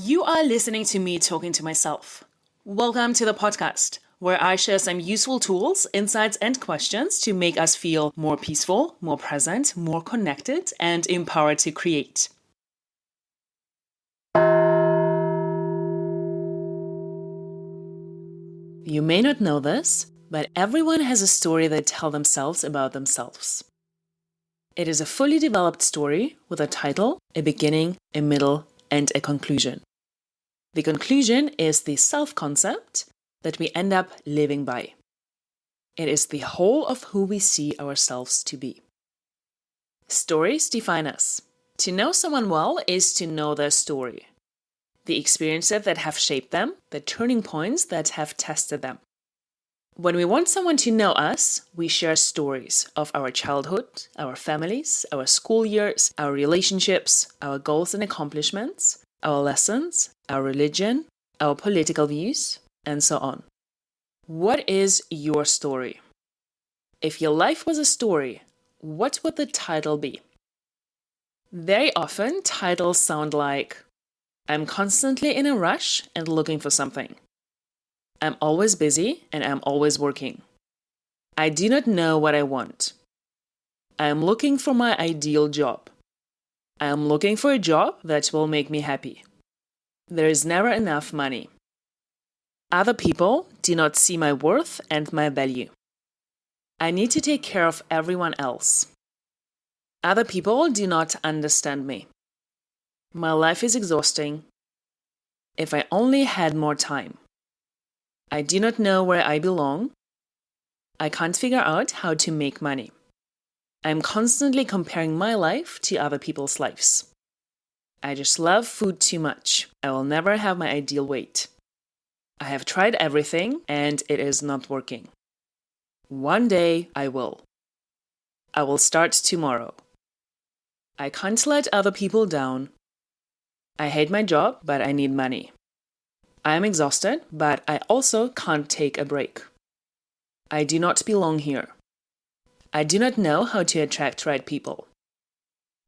You are listening to me talking to myself. Welcome to the podcast, where I share some useful tools, insights, and questions to make us feel more peaceful, more present, more connected, and empowered to create. You may not know this, but everyone has a story they tell themselves about themselves. It is a fully developed story with a title, a beginning, a middle, and a conclusion. The conclusion is the self-concept that we end up living by. It is the whole of who we see ourselves to be. Stories define us. To know someone well is to know their story, the experiences that have shaped them, the turning points that have tested them. When we want someone to know us, we share stories of our childhood, our families, our school years, our relationships, our goals and accomplishments, our lessons, our religion, our political views, and so on. What is your story? If your life was a story, what would the title be? Very often, titles sound like, I'm constantly in a rush and looking for something. I'm always busy and I'm always working. I do not know what I want. I am looking for my ideal job. I am looking for a job that will make me happy. There is never enough money. Other people do not see my worth and my value. I need to take care of everyone else. Other people do not understand me. My life is exhausting. If I only had more time. I do not know where I belong. I can't figure out how to make money. I'm constantly comparing my life to other people's lives. I just love food too much. I will never have my ideal weight. I have tried everything and it is not working. One day I will. I will start tomorrow. I can't let other people down. I hate my job, but I need money. I am exhausted, but I also can't take a break. I do not belong here. I do not know how to attract right people.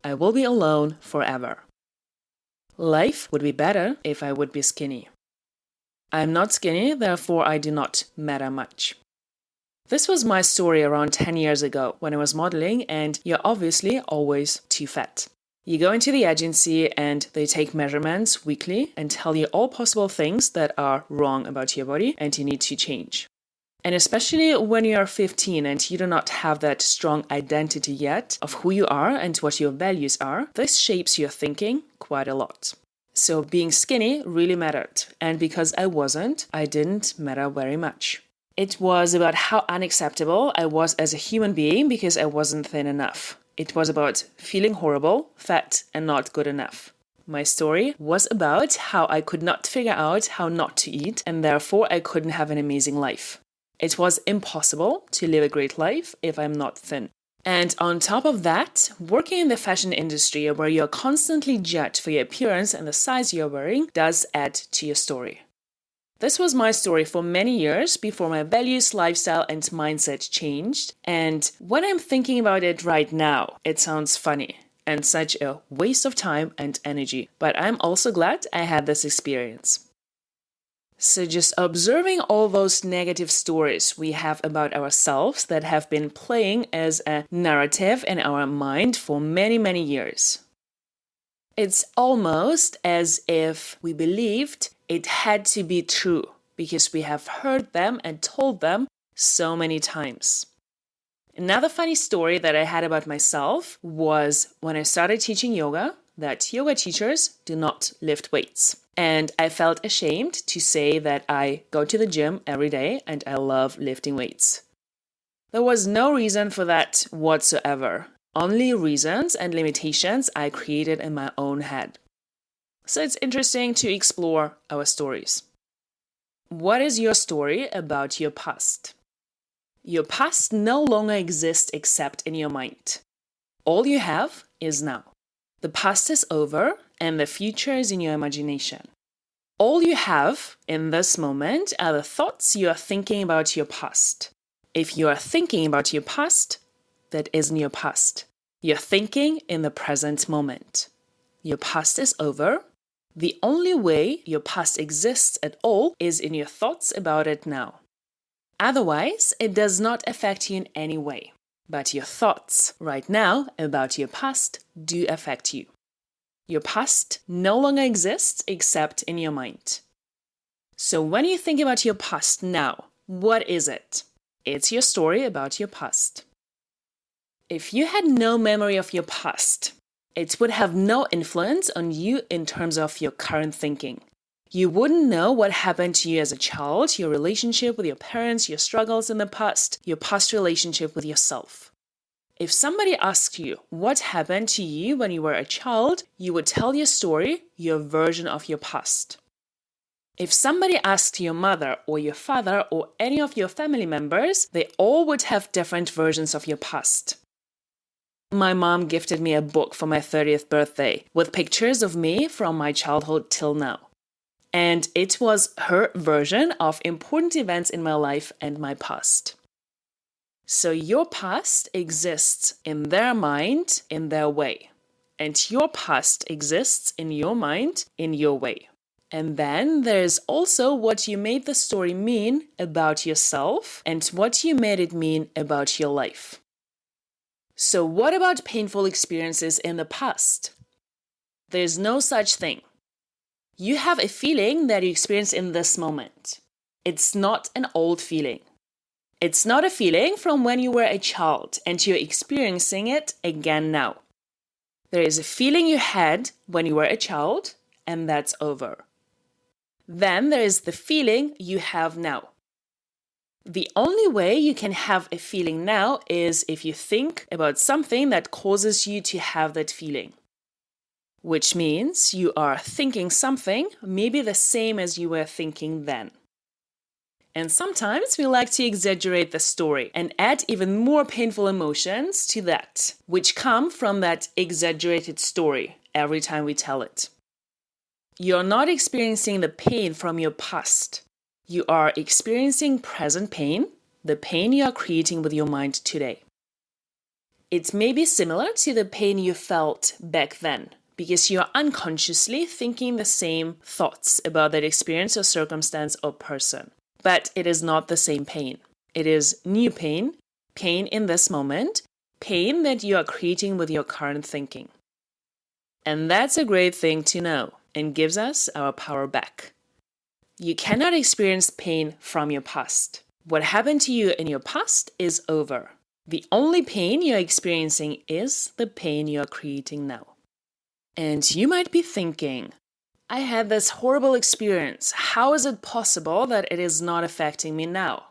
I will be alone forever. Life would be better if I would be skinny. I am not skinny, therefore I do not matter much. This was my story around 10 years ago when I was modeling, and you're obviously always too fat. You go into the agency and they take measurements weekly and tell you all possible things that are wrong about your body and you need to change. And especially when you are 15 and you do not have that strong identity yet of who you are and what your values are, this shapes your thinking quite a lot. So being skinny really mattered. And because I wasn't, I didn't matter very much. It was about how unacceptable I was as a human being because I wasn't thin enough. It was about feeling horrible, fat, and not good enough. My story was about how I could not figure out how not to eat, and therefore I couldn't have an amazing life. It was impossible to live a great life if I'm not thin. And on top of that, working in the fashion industry where you're constantly judged for your appearance and the size you're wearing does add to your story. This was my story for many years before my values, lifestyle, and mindset changed. And when I'm thinking about it right now, it sounds funny and such a waste of time and energy. But I'm also glad I had this experience. So just observing all those negative stories we have about ourselves that have been playing as a narrative in our mind for many, many years. It's almost as if we believed it had to be true because we have heard them and told them so many times. Another funny story that I had about myself was when I started teaching yoga, that yoga teachers do not lift weights. And I felt ashamed to say that I go to the gym every day and I love lifting weights. There was no reason for that whatsoever. Only reasons and limitations I created in my own head. So it's interesting to explore our stories. What is your story about your past? Your past no longer exists except in your mind. All you have is now. The past is over and the future is in your imagination. All you have in this moment are the thoughts you are thinking about your past. If you are thinking about your past, that isn't your past. You're thinking in the present moment. Your past is over. The only way your past exists at all is in your thoughts about it now. Otherwise, it does not affect you in any way. But your thoughts right now about your past do affect you. Your past no longer exists except in your mind. So when you think about your past now, what is it? It's your story about your past. If you had no memory of your past, it would have no influence on you in terms of your current thinking. You wouldn't know what happened to you as a child, your relationship with your parents, your struggles in the past, your past relationship with yourself. If somebody asked you what happened to you when you were a child, you would tell your story, your version of your past. If somebody asked your mother or your father or any of your family members, they all would have different versions of your past. My mom gifted me a book for my 30th birthday with pictures of me from my childhood till now. And it was her version of important events in my life and my past. So your past exists in their mind, in their way. And your past exists in your mind, in your way. And then there's also what you made the story mean about yourself and what you made it mean about your life. So what about painful experiences in the past? There's no such thing. You have a feeling that you experience in this moment. It's not an old feeling. It's not a feeling from when you were a child and you're experiencing it again now. There is a feeling you had when you were a child, and that's over. Then there is the feeling you have now. The only way you can have a feeling now is if you think about something that causes you to have that feeling. Which means you are thinking something maybe the same as you were thinking then. And sometimes we like to exaggerate the story and add even more painful emotions to that, which come from that exaggerated story every time we tell it. You're not experiencing the pain from your past. You are experiencing present pain, the pain you are creating with your mind today. It may be similar to the pain you felt back then, because you're unconsciously thinking the same thoughts about that experience or circumstance or person. But it is not the same pain. It is new pain, pain in this moment, pain that you are creating with your current thinking. And that's a great thing to know and gives us our power back. You cannot experience pain from your past. What happened to you in your past is over. The only pain you're experiencing is the pain you're creating now. And you might be thinking, I had this horrible experience. How is it possible that it is not affecting me now?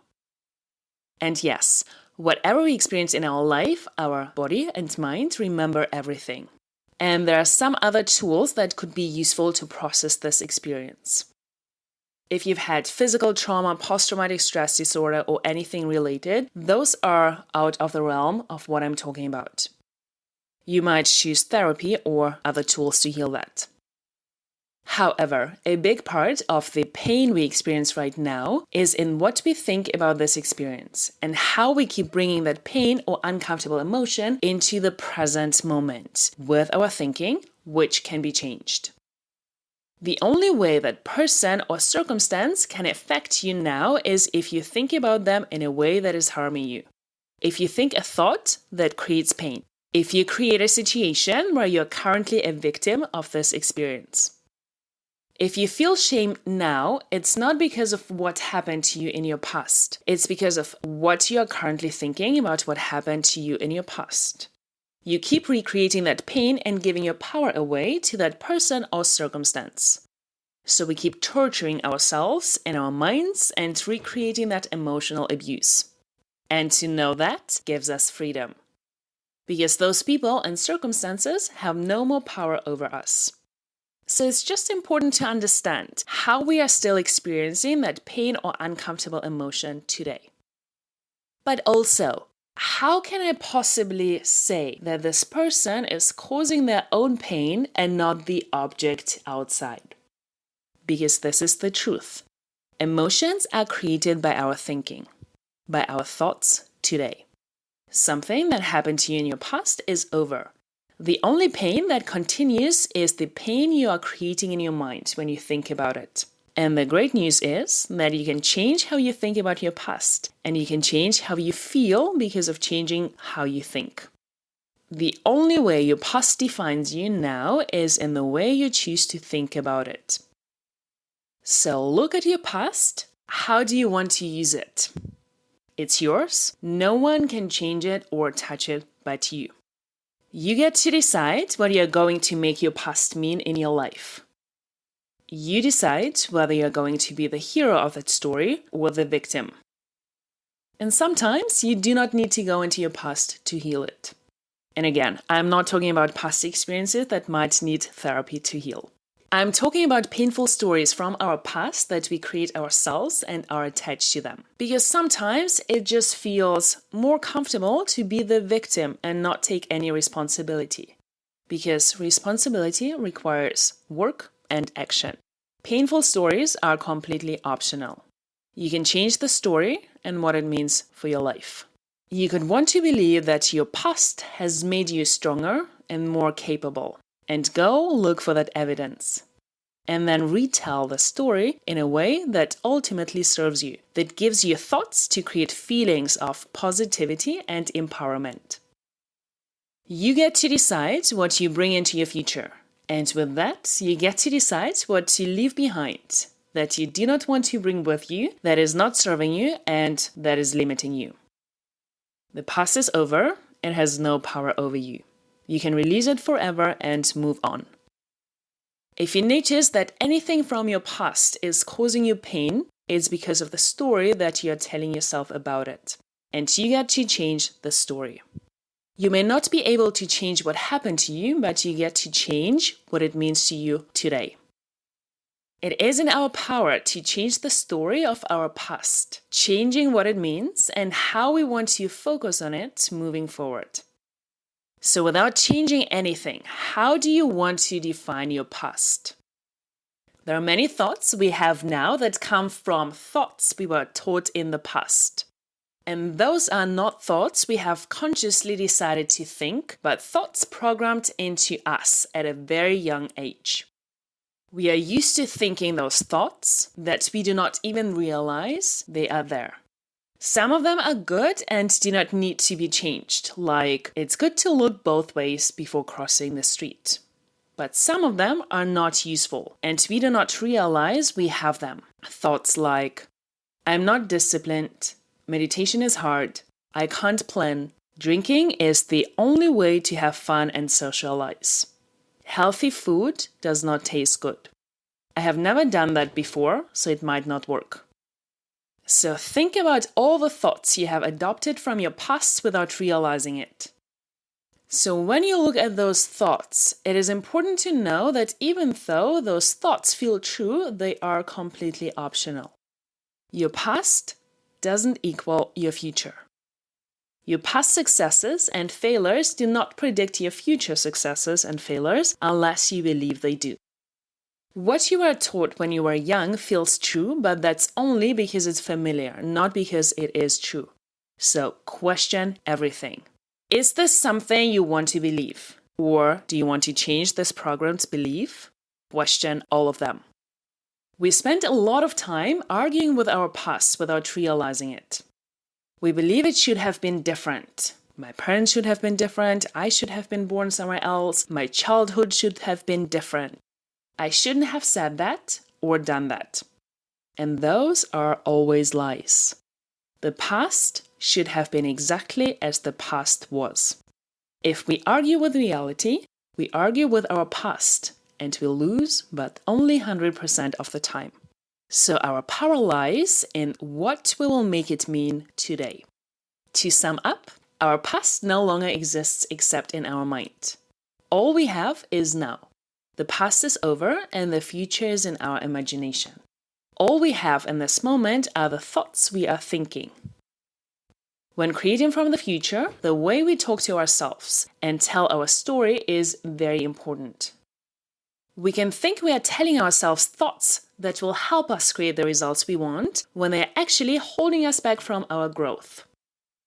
And yes, whatever we experience in our life, our body and mind remember everything. And there are some other tools that could be useful to process this experience. If you've had physical trauma, post-traumatic stress disorder, or anything related, those are out of the realm of what I'm talking about. You might choose therapy or other tools to heal that. However, a big part of the pain we experience right now is in what we think about this experience and how we keep bringing that pain or uncomfortable emotion into the present moment with our thinking, which can be changed. The only way that person or circumstance can affect you now is if you think about them in a way that is harming you. If you think a thought that creates pain. If you create a situation where you're currently a victim of this experience. If you feel shame now, it's not because of what happened to you in your past. It's because of what you're currently thinking about what happened to you in your past. You keep recreating that pain and giving your power away to that person or circumstance. So we keep torturing ourselves and our minds and recreating that emotional abuse. And to know that gives us freedom. Because those people and circumstances have no more power over us. So it's just important to understand how we are still experiencing that pain or uncomfortable emotion today. But also, how can I possibly say that this person is causing their own pain and not the object outside? Because this is the truth. Emotions are created by our thinking, by our thoughts today. Something that happened to you in your past is over. The only pain that continues is the pain you are creating in your mind when you think about it. And the great news is that you can change how you think about your past, and you can change how you feel because of changing how you think. The only way your past defines you now is in the way you choose to think about it. So look at your past. How do you want to use it? It's yours. No one can change it or touch it but you. You get to decide what you're going to make your past mean in your life. You decide whether you're going to be the hero of that story or the victim. And sometimes you do not need to go into your past to heal it. And again, I'm not talking about past experiences that might need therapy to heal. I'm talking about painful stories from our past that we create ourselves and are attached to them. Because sometimes it just feels more comfortable to be the victim and not take any responsibility. Because responsibility requires work and action. Painful stories are completely optional. You can change the story and what it means for your life. You could want to believe that your past has made you stronger and more capable, and go look for that evidence. And then retell the story in a way that ultimately serves you, that gives you thoughts to create feelings of positivity and empowerment. You get to decide what you bring into your future. And with that, you get to decide what to leave behind, that you do not want to bring with you, that is not serving you, and that is limiting you. The past is over, it has no power over you. You can release it forever and move on. If you notice that anything from your past is causing you pain, it's because of the story that you're telling yourself about it. And you get to change the story. You may not be able to change what happened to you, but you get to change what it means to you today. It is in our power to change the story of our past, changing what it means and how we want to focus on it moving forward. So without changing anything, how do you want to define your past? There are many thoughts we have now that come from thoughts we were taught in the past. And those are not thoughts we have consciously decided to think, but thoughts programmed into us at a very young age. We are used to thinking those thoughts that we do not even realize they are there. Some of them are good and do not need to be changed, like it's good to look both ways before crossing the street. But some of them are not useful, and we do not realize we have them. Thoughts like, I'm not disciplined, meditation is hard, I can't plan, drinking is the only way to have fun and socialize. Healthy food does not taste good. I have never done that before, so it might not work. So think about all the thoughts you have adopted from your past without realizing it. So when you look at those thoughts, it is important to know that even though those thoughts feel true, they are completely optional. Your past doesn't equal your future. Your past successes and failures do not predict your future successes and failures unless you believe they do. What you were taught when you were young feels true, but that's only because it's familiar, not because it is true. So question everything. Is this something you want to believe? Or do you want to change this program's belief? Question all of them. We spend a lot of time arguing with our past without realizing it. We believe it should have been different. My parents should have been different. I should have been born somewhere else. My childhood should have been different. I shouldn't have said that or done that. And those are always lies. The past should have been exactly as the past was. If we argue with reality, we argue with our past, and we lose, but only 100% of the time. So our power lies in what we will make it mean today. To sum up, our past no longer exists except in our mind. All we have is now. The past is over and the future is in our imagination. All we have in this moment are the thoughts we are thinking. When creating from the future, the way we talk to ourselves and tell our story is very important. We can think we are telling ourselves thoughts that will help us create the results we want when they are actually holding us back from our growth.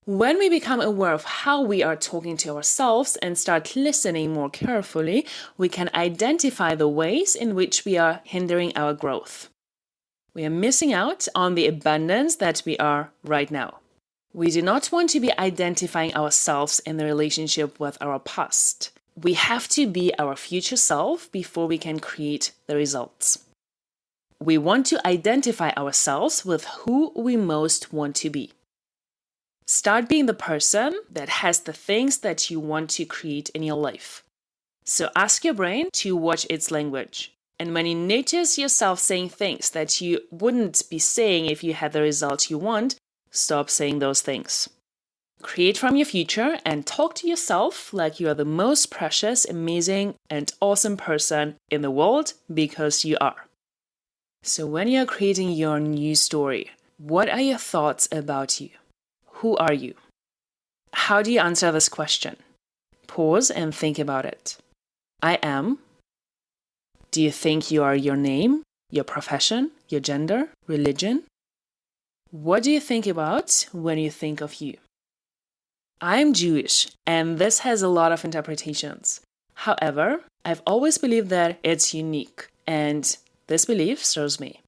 When we become aware of how we are talking to ourselves and start listening more carefully, we can identify the ways in which we are hindering our growth. We are missing out on the abundance that we are right now. We do not want to be identifying ourselves in the relationship with our past. We have to be our future self before we can create the results. We want to identify ourselves with who we most want to be. Start being the person that has the things that you want to create in your life. So ask your brain to watch its language. And when you notice yourself saying things that you wouldn't be saying if you had the result you want, stop saying those things. Create from your future and talk to yourself like you are the most precious, amazing, and awesome person in the world, because you are. So when you're creating your new story, what are your thoughts about you? Who are you? How do you answer this question? Pause and think about it. I am. Do you think you are your name, your profession, your gender, religion? What do you think about when you think of you? I'm Jewish, and this has a lot of interpretations. However, I've always believed that it's unique, and this belief serves me.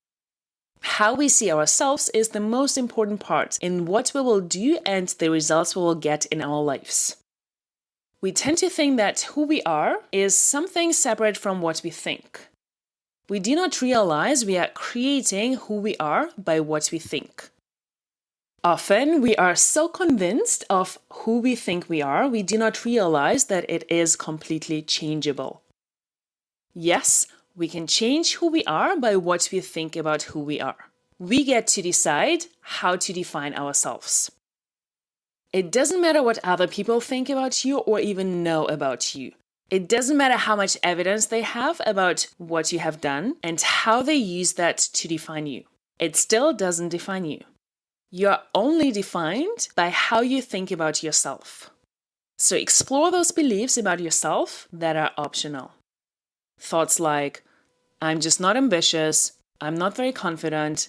How we see ourselves is the most important part in what we will do and the results we will get in our lives. We tend to think that who we are is something separate from what we think. We do not realize we are creating who we are by what we think. Often, we are so convinced of who we think we are, we do not realize that it is completely changeable. Yes, we can change who we are by what we think about who we are. We get to decide how to define ourselves. It doesn't matter what other people think about you or even know about you. It doesn't matter how much evidence they have about what you have done and how they use that to define you. It still doesn't define you. You are only defined by how you think about yourself. So explore those beliefs about yourself that are optional. Thoughts like, I'm just not ambitious, I'm not very confident,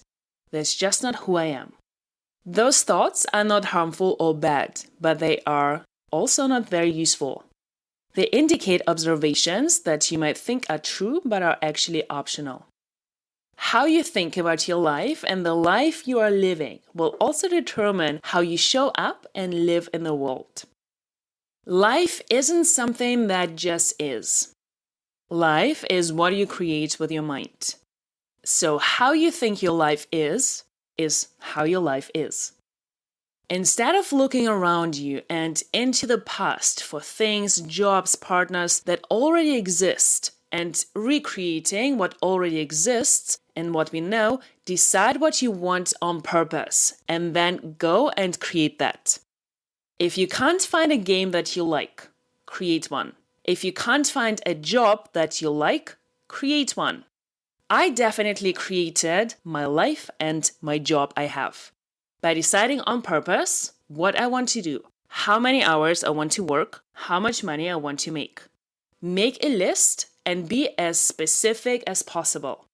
that's just not who I am. Those thoughts are not harmful or bad, but they are also not very useful. They indicate observations that you might think are true but are actually optional. How you think about your life and the life you are living will also determine how you show up and live in the world. Life isn't something that just is. Life is what you create with your mind. So how you think your life is how your life is. Instead of looking around you and into the past for things, jobs, partners that already exist and recreating what already exists and what we know, decide what you want on purpose and then go and create that. If you can't find a game that you like, create one. If you can't find a job that you like, create one. I definitely created my life and my job I have by deciding on purpose what I want to do, how many hours I want to work, how much money I want to make. Make a list and be as specific as possible.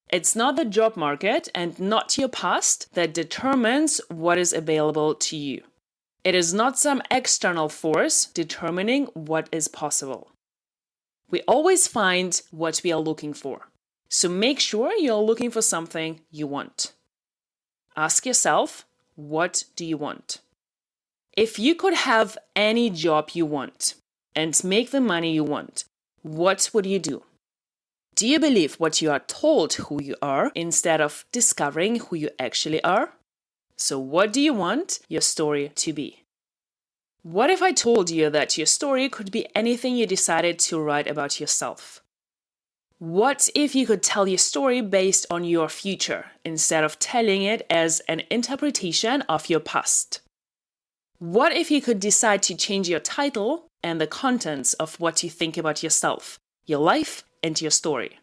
It's not the job market and not your past that determines what is available to you. It is not some external force determining what is possible. We always find what we are looking for. So make sure you're looking for something you want. Ask yourself, what do you want? If you could have any job you want and make the money you want, what would you do? Do you believe what you are told who you are instead of discovering who you actually are? So what do you want your story to be? What if I told you that your story could be anything you decided to write about yourself? What if you could tell your story based on your future instead of telling it as an interpretation of your past? What if you could decide to change your title and the contents of what you think about yourself, your life, and your story?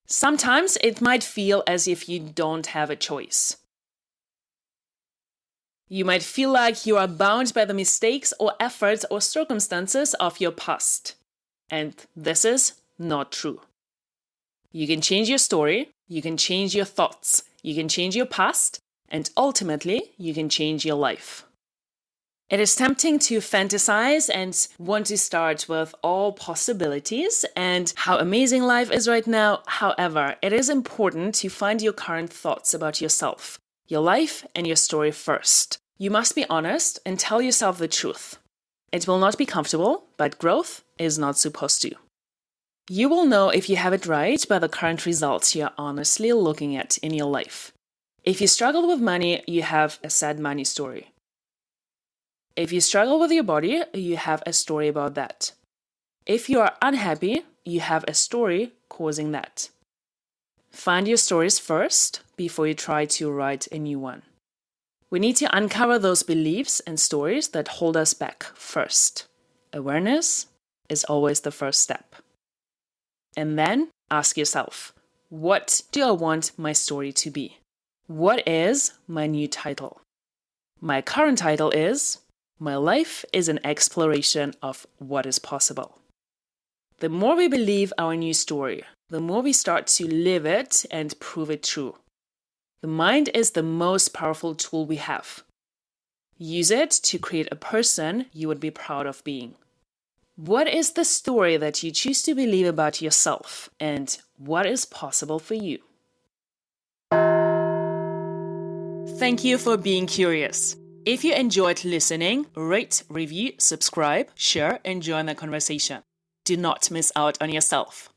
Sometimes it might feel as if you don't have a choice. You might feel like you are bound by the mistakes or efforts or circumstances of your past. And this is not true. You can change your story, you can change your thoughts, you can change your past, and ultimately, you can change your life. It is tempting to fantasize and want to start with all possibilities and how amazing life is right now. However, it is important to find your current thoughts about yourself, your life, and your story first. You must be honest and tell yourself the truth. It will not be comfortable, but growth is not supposed to. You will know if you have it right by the current results you are honestly looking at in your life. If you struggle with money, you have a sad money story. If you struggle with your body, you have a story about that. If you are unhappy, you have a story causing that. Find your stories first before you try to write a new one. We need to uncover those beliefs and stories that hold us back first. Awareness is always the first step. And then ask yourself, what do I want my story to be? What is my new title? My current title is, my life is an exploration of what is possible. The more we believe our new story, the more we start to live it and prove it true. The mind is the most powerful tool we have. Use it to create a person you would be proud of being. What is the story that you choose to believe about yourself, and what is possible for you? Thank you for being curious. If you enjoyed listening, rate, review, subscribe, share, and join the conversation. Do not miss out on yourself.